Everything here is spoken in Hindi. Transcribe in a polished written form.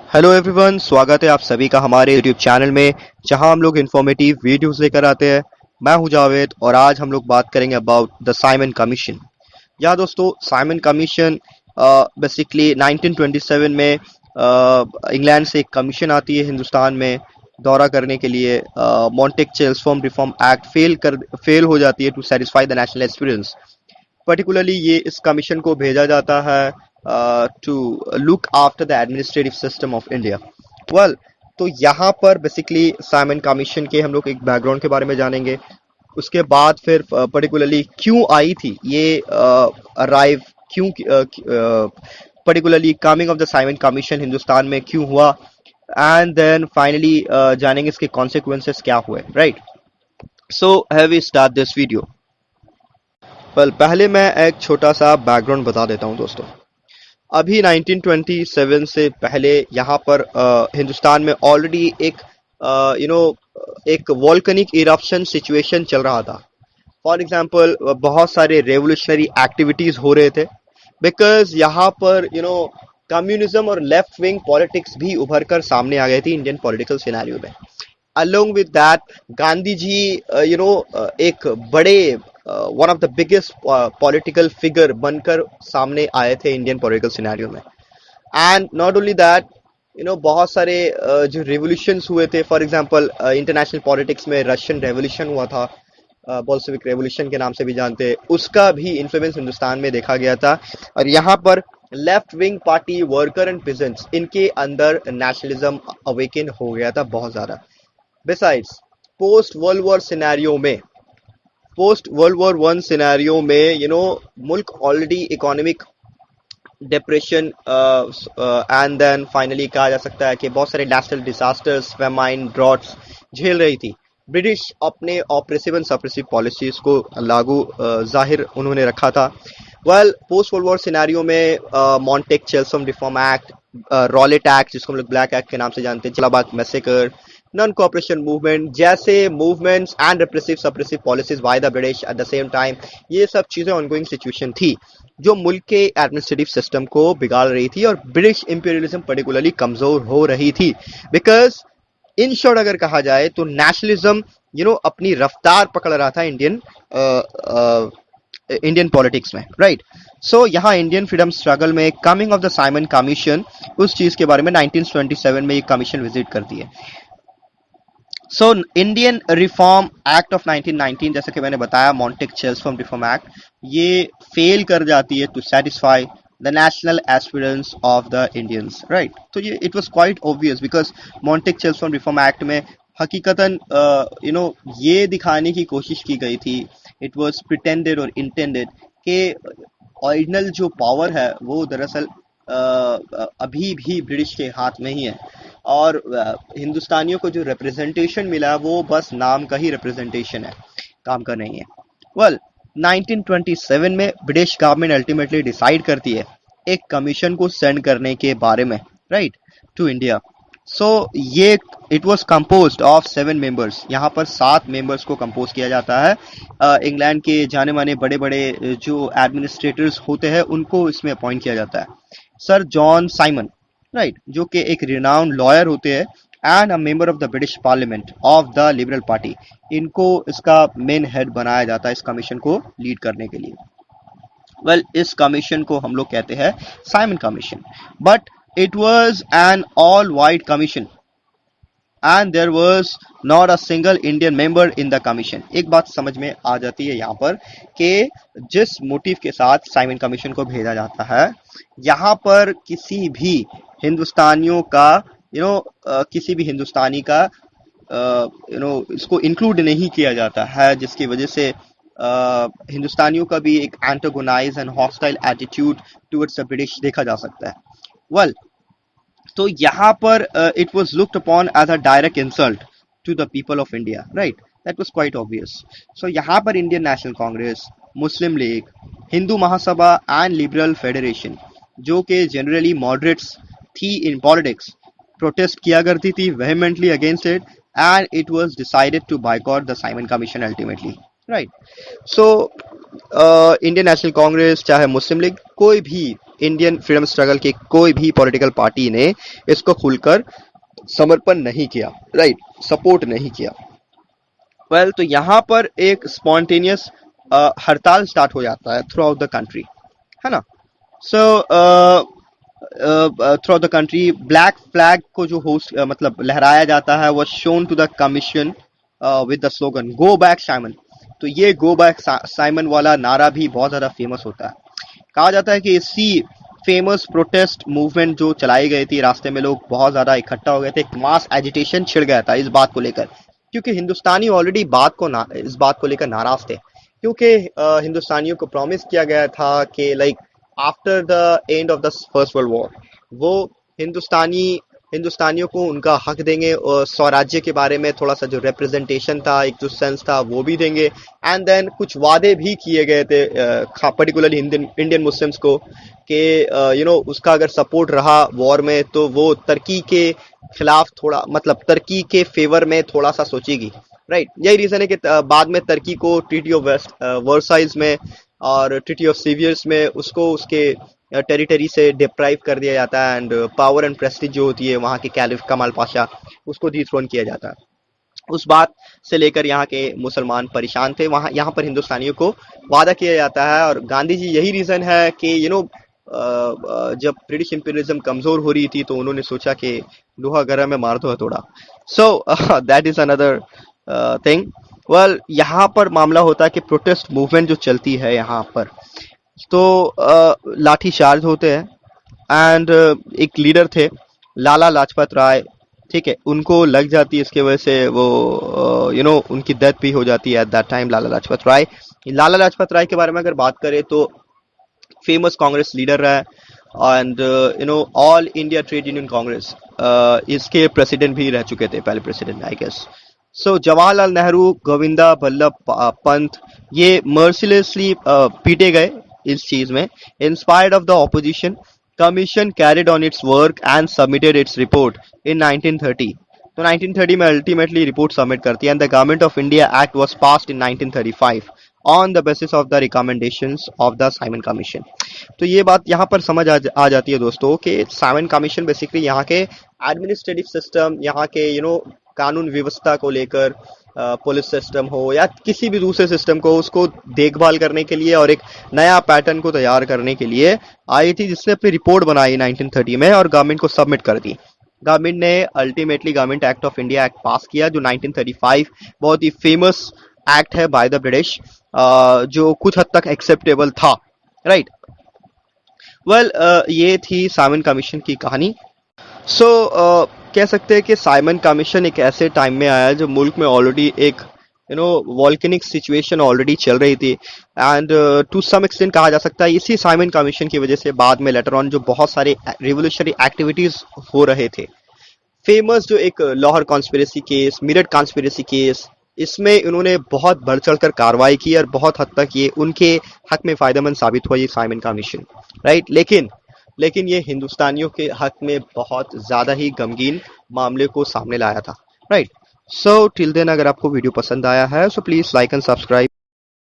हेलो एवरीवन, स्वागत है आप सभी का हमारे यूट्यूब चैनल में जहां हम लोग इन्फॉर्मेटिव वीडियोस लेकर आते हैं। मैं हूं जावेद और आज हम लोग बात करेंगे अबाउट द साइमन कमीशन। या दोस्तों, साइमन कमीशन बेसिकली 1927 में इंग्लैंड से एक कमीशन आती है हिंदुस्तान में दौरा करने के लिए। Montagu Chelmsford reform act fail हो जाती है to satisfy the national aspirants. Particularly ये इस कमीशन को भेजा जाता है to look after the administrative system of India. Well, तो यहाँ पर बेसिकली साइमन कमीशन के हम लोग एक बैकग्राउंड के बारे में जानेंगे। उसके बाद फिर पर्टिकुलरली क्यों आई थी ये अराइव, क्यों particularly coming of the Simon commission Hindustan में क्यों हुआ, एंड देन फाइनली जानेंगे इसके कॉन्सिक्वेंसेस क्या हुए। Right, so have we start this video. पहले मैं एक छोटा सा बैकग्राउंड बता देता हूं दोस्तों। अभी 1927 से पहले यहाँ पर हिंदुस्तान में ऑलरेडी एक एक वॉल्केनिक इरप्शन सिचुएशन चल रहा था। फॉर एग्जांपल, बहुत सारे रेवोल्यूशनरी एक्टिविटीज हो रहे थे बिकॉज यहाँ पर कम्युनिज्म और लेफ्ट विंग पॉलिटिक्स भी उभर कर सामने आ गए थे इंडियन पॉलिटिकल सिनेरियो में। along with that, Gandhi ji एक बड़े one of the biggest political figure बनकर सामने आए थे इंडियन पॉलिटिकल सिनेरियो में। एंड नॉट ओनली दैट, बहुत सारे जो रिवोल्यूशंस हुए थे। फॉर एग्जांपल, इंटरनेशनल पॉलिटिक्स में रशियन रेवोल्यूशन हुआ था, बोल्शेविक रेवोल्यूशन के नाम से भी जानते हैं, उसका भी इन्फ्लुएंस हिंदुस्तान में देखा गया था। और यहाँ पर left wing party, worker and peasants, इनके अंदर नेशनलिज्म अवेकन हो गया था बहुत ज्यादा। Besides, post world war one scenario में मुल्क already economic depression and then finally कहा जा सकता है कि बहुत सारे नेशनल डिजास्टर्स, फेमाइन, ड्रॉट्स झेल रही थी। ब्रिटिश अपने ऑपरेसिव एंड सप्रेसिव पॉलिसीज को लागू जाहिर उन्होंने रखा था। पोस्ट वर्ल्ड वॉर सिनेरियो में मॉन्टेक चेल्सम रिफॉर्म एक्ट, रॉलेट एक्ट जिसको हम लोग ब्लैक एक्ट के नाम से जानते हैं, जलाबाग मैसेकर, नॉन कोऑपरेशन मूवमेंट जैसे movements and repressive suppressive policies by the British at the same time, ये सब चीजें ऑनगोइंग सिचुएशन थी जो मुल्क के एडमिनिस्ट्रेटिव सिस्टम को बिगाड़ रही थी और ब्रिटिश इंपीरियलिज्म पर्टिकुलरली कमजोर हो रही थी। बिकॉज इन शॉर्ट अगर कहा जाए तो नेशनलिज्म अपनी रफ्तार पकड़ रहा था इंडियन पॉलिटिक्स में। राइट, सो यहाँ इंडियन फ्रीडम स्ट्रगल में coming of the Simon commission, उस चीज के बारे में 1927 में ये कमीशन विजिट करती है। So Indian reform act of 1919, जैसे कि मैंने बताया, मॉन्टेक चेल्सफॉर्म रिफॉर्म एक्ट, ये फेल कर जाती है to satisfy the national aspirants of the Indians. Right, तो ये it was quite obvious because Montagu Chelmsford reform act में हकीकतन ये दिखाने की कोशिश की गई थी, इट वाज प्रिटेंडेड और इंटेंडेड कि ओरिजिनल जो पावर है वो दरअसल अभी भी ब्रिटिश के हाथ में ही है और हिंदुस्तानियों को जो रिप्रेजेंटेशन मिला वो बस नाम का ही रिप्रेजेंटेशन है, काम का नहीं है। 1927 में ब्रिटिश गवर्नमेंट अल्टीमेटली डिसाइड करती है एक कमीशन को सेंड करने के बारे में, राइट, टू इंडिया। सो ये it was composed of 7 members. यहाँ पर 7 मेंबर्स को कंपोज किया जाता है। इंग्लैंड के जाने माने बड़े बड़े जो एडमिनिस्ट्रेटर्स होते हैं उनको इसमें अपॉइंट किया जाता है। सर जॉन साइमन, राइट, जो कि एक रिनाउंड लॉयर होते हैं and a member of the British parliament of the liberal party, इनको इसका मेन हेड बनाया जाता है इस कमीशन को लीड करने के लिए। इस कमीशन को हम लोग कहते हैं Simon commission, but it was an all white commission and there was not a single Indian member in the commission. एक बात समझ में आ जाती है यहाँ पर कि जिस मोटिव के साथ साइमन कमीशन को भेजा जाता है, यहाँ पर किसी भी हिंदुस्तानियों का किसी भी हिंदुस्तानी का इसको इंक्लूड नहीं किया जाता है, जिसकी वजह से हिंदुस्तानियों का भी एक antagonise and hostile attitude towards the British देखा जा सकता है। तो यहाँ पर it was looked upon as a direct insult to the people of India, right, that was quite obvious. So यहाँ पर Indian National Congress, Muslim League, Hindu Mahasabha and Liberal Federation, जो कि जनरली मॉडरेट्स थी इन पॉलिटिक्स, प्रोटेस्ट किया करती थी vehemently against it and it was decided to boycott the Simon Commission ultimately. Right, so Indian National Congress चाहे मुस्लिम लीग कोई भी इंडियन फ्रीडम स्ट्रगल की कोई भी पॉलिटिकल पार्टी ने इसको खुलकर समर्पण नहीं किया, राइट, सपोर्ट नहीं किया। वेल, तो यहाँ पर एक स्पॉन्टेनियस हड़ताल स्टार्ट हो जाता है थ्रू आउट द कंट्री, है ना। So throughout the country black flag को जो होस्ट मतलब लहराया जाता है वो shown to the commission with the slogan go back Simon. तो ये गो बैक साइमन वाला नारा भी बहुत ज्यादा फेमस होता है। कहा जाता है कि इसी फेमस प्रोटेस्ट मूवमेंट जो चलाई गई थी, रास्ते में लोग बहुत ज्यादा इकट्ठा हो गए थे, एक मास एजिटेशन छिड़ गया था इस बात को लेकर, क्योंकि हिंदुस्तानी ऑलरेडी इस बात को लेकर नाराज थे, क्योंकि हिंदुस्तानियों को प्रॉमिस किया गया था कि like after the end of the first world war वो हिंदुस्तानियों को उनका हक देंगे और स्वराज्य के बारे में थोड़ा सा जो रिप्रेजेंटेशन था, एक जो सेंस था वो भी देंगे। एंड देन कुछ वादे भी किए गए थे पर्टिकुलरली इंडियन मुस्लिम्स को कि उसका अगर सपोर्ट रहा वॉर में तो वो तुर्की के खिलाफ थोड़ा मतलब तुर्की के फेवर में थोड़ा सा सोचेगी, राइट। यही रीजन है कि बाद में तुर्की को ट्रीटी ऑफ वर्साइल्स में और ट्रीटी ऑफ सीवियर्स में उसको उसके टेरिटरी से डिप्राइव कर दिया जाता है एंड पावर एंड प्रेस्टीज जो होती है वहाँ के कैलिफ कमाल पाशा उसको डिथ्रोन किया जाता है। उस बात से लेकर यहाँ के मुसलमान परेशान थे। यहाँ पर हिंदुस्तानियों को वादा किया जाता है और गांधी जी यही रीजन है कि जब ब्रिटिश इंपीरियलिज्म कमजोर हो रही थी तो उन्होंने सोचा कि लोहा गरम में मार दो हथौड़ा। So that is another thing. Well, यहाँ पर मामला होता है कि प्रोटेस्ट मूवमेंट जो चलती है यहाँ पर तो लाठी चार्ज होते हैं एंड एक लीडर थे लाला लाजपत राय, ठीक है, उनको लग जाती है, इसके वजह से वो उनकी डेथ भी हो जाती है at that time. Lala Lajpat Rai के बारे में अगर बात करें तो फेमस कांग्रेस लीडर रहा है and all India trade union Congress इसके प्रेसिडेंट भी रह चुके थे, पहले प्रेसिडेंट आई गेस। सो जवाहरलाल नेहरू, गोविंदा बल्लभ पंत ये मर्सिलेसली पीटे गए इस चीज में। Inspired of the opposition, commission carried on it's work and submitted its report इन 1930। तो 1930 में अल्टीमेटली रिपोर्ट सबमिट करती है and the government of India act was passed in 1935 on the basis of the recommendations of the Simon commission. तो ये बात यहाँ पर समझ आ जाती है दोस्तों कि साइमन कमीशन बेसिकली यहाँ के एडमिनिस्ट्रेटिव सिस्टम, यहाँ के कानून व्यवस्था को लेकर पुलिस सिस्टम हो या किसी भी दूसरे सिस्टम को उसको देखभाल करने के लिए और एक नया पैटर्न को तैयार करने के लिए आई थी, जिसने अपनी रिपोर्ट बनाई 1930 में और गवर्नमेंट को सबमिट कर दी। गवर्नमेंट ने ultimately government act of India act पास किया जो 1935 बहुत ही फेमस एक्ट है बाय द ब्रिटिश, जो कुछ हद तक एक्सेप्टेबल था, राइट। वेल, ये थी साइमन कमीशन की कहानी। सो कह सकते हैं कि साइमन कमीशन एक ऐसे टाइम में आया जब मुल्क में ऑलरेडी एक वॉल्केनिक सिचुएशन ऑलरेडी चल रही थी एंड टू सम एक्सटेंट कहा जा सकता है इसी साइमन कमीशन की वजह से बाद में लेटर ऑन जो बहुत सारे रिवोल्यूशनरी एक्टिविटीज हो रहे थे। फेमस जो एक Lahore conspiracy case, Meerut conspiracy case, इसमें उन्होंने बहुत बढ़ चढ़कर कार्रवाई की और बहुत हद तक ये उनके हक में फायदेमंद साबित हुआ ये साइमन कमीशन, राइट। लेकिन ये हिंदुस्तानियों के हक में बहुत ज्यादा ही गमगीन मामले को सामने लाया था, राइट। सो टिल देन अगर आपको वीडियो पसंद आया है so please like and subscribe.